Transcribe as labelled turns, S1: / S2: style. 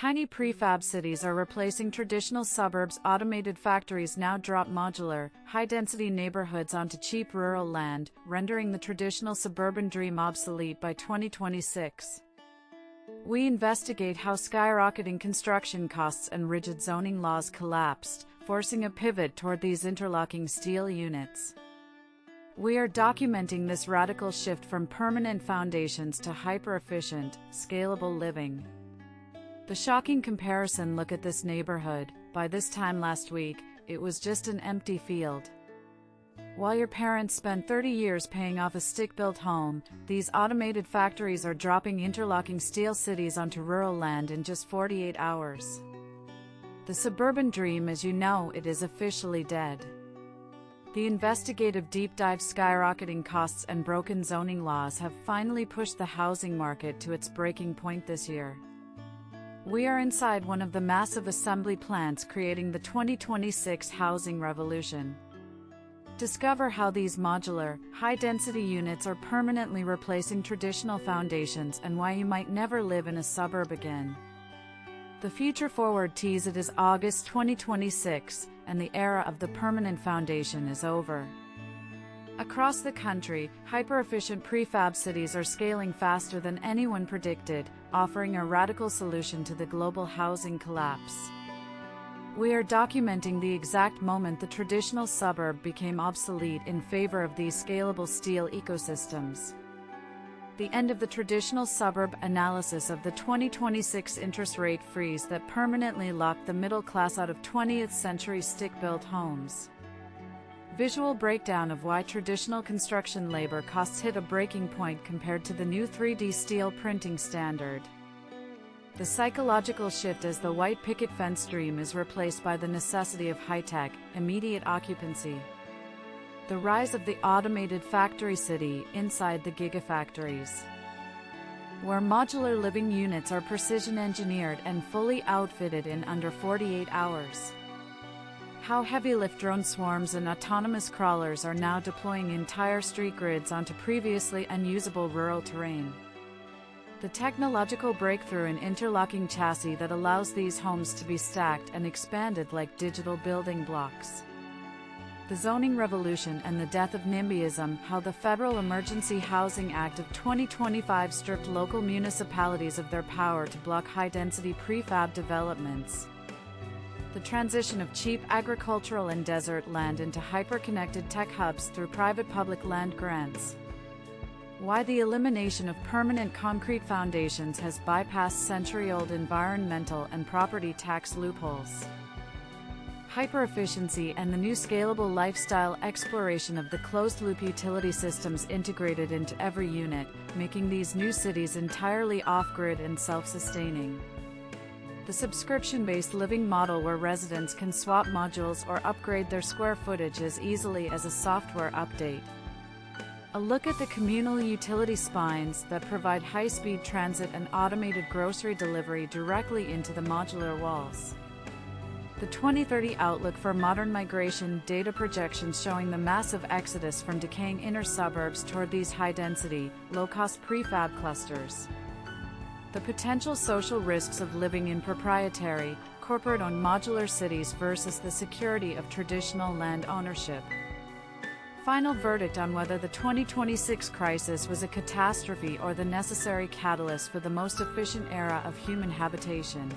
S1: Tiny prefab cities are replacing traditional suburbs. Automated factories now drop modular, high-density neighborhoods onto cheap rural land, rendering the traditional suburban dream obsolete by 2026. We investigate how skyrocketing construction costs and rigid zoning laws collapsed, forcing a pivot toward these interlocking steel units. We are documenting this radical shift from permanent foundations to hyper-efficient, scalable living. The shocking comparison: look at this neighborhood. By this time last week, it was just an empty field. While your parents spent 30 years paying off a stick-built home, these automated factories are dropping interlocking steel cities onto rural land in just 48 hours. The suburban dream, as you know it, is officially dead. The investigative deep dive: skyrocketing costs and broken zoning laws have finally pushed the housing market to its breaking point this year. We are inside one of the massive assembly plants creating the 2026 housing revolution. Discover how these modular, high-density units are permanently replacing traditional foundations and why you might never live in a suburb again. The Future Forward tease: it is August 2026, and the era of the permanent foundation is over. Across the country, hyper-efficient prefab cities are scaling faster than anyone predicted, offering a radical solution to the global housing collapse. We are documenting the exact moment the traditional suburb became obsolete in favor of these scalable steel ecosystems. The end of the traditional suburb: analysis of the 2026 interest rate freeze that permanently locked the middle class out of 20th century stick-built homes. Visual breakdown of why traditional construction labor costs hit a breaking point compared to the new 3D steel printing standard. The psychological shift as the white picket fence dream is replaced by the necessity of high-tech, immediate occupancy. The rise of the automated factory city inside the gigafactories, where modular living units are precision-engineered and fully outfitted in under 48 hours. How heavy lift drone swarms and autonomous crawlers are now deploying entire street grids onto previously unusable rural terrain. The technological breakthrough in interlocking chassis that allows these homes to be stacked and expanded like digital building blocks. The zoning revolution and the death of NIMBYism: how the Federal Emergency Housing Act of 2025 stripped local municipalities of their power to block high-density prefab developments. The transition of cheap agricultural and desert land into hyper-connected tech hubs through private-public land grants. Why the elimination of permanent concrete foundations has bypassed century-old environmental and property tax loopholes. Hyper-efficiency and the new scalable lifestyle: exploration of the closed-loop utility systems integrated into every unit, making these new cities entirely off-grid and self-sustaining. The subscription-based living model, where residents can swap modules or upgrade their square footage as easily as a software update. A look at the communal utility spines that provide high-speed transit and automated grocery delivery directly into the modular walls. The 2030 outlook for modern migration: data projections showing the massive exodus from decaying inner suburbs toward these high-density, low-cost prefab clusters. The potential social risks of living in proprietary, corporate-owned modular cities versus the security of traditional land ownership. Final verdict on whether the 2026 crisis was a catastrophe or the necessary catalyst for the most efficient era of human habitation.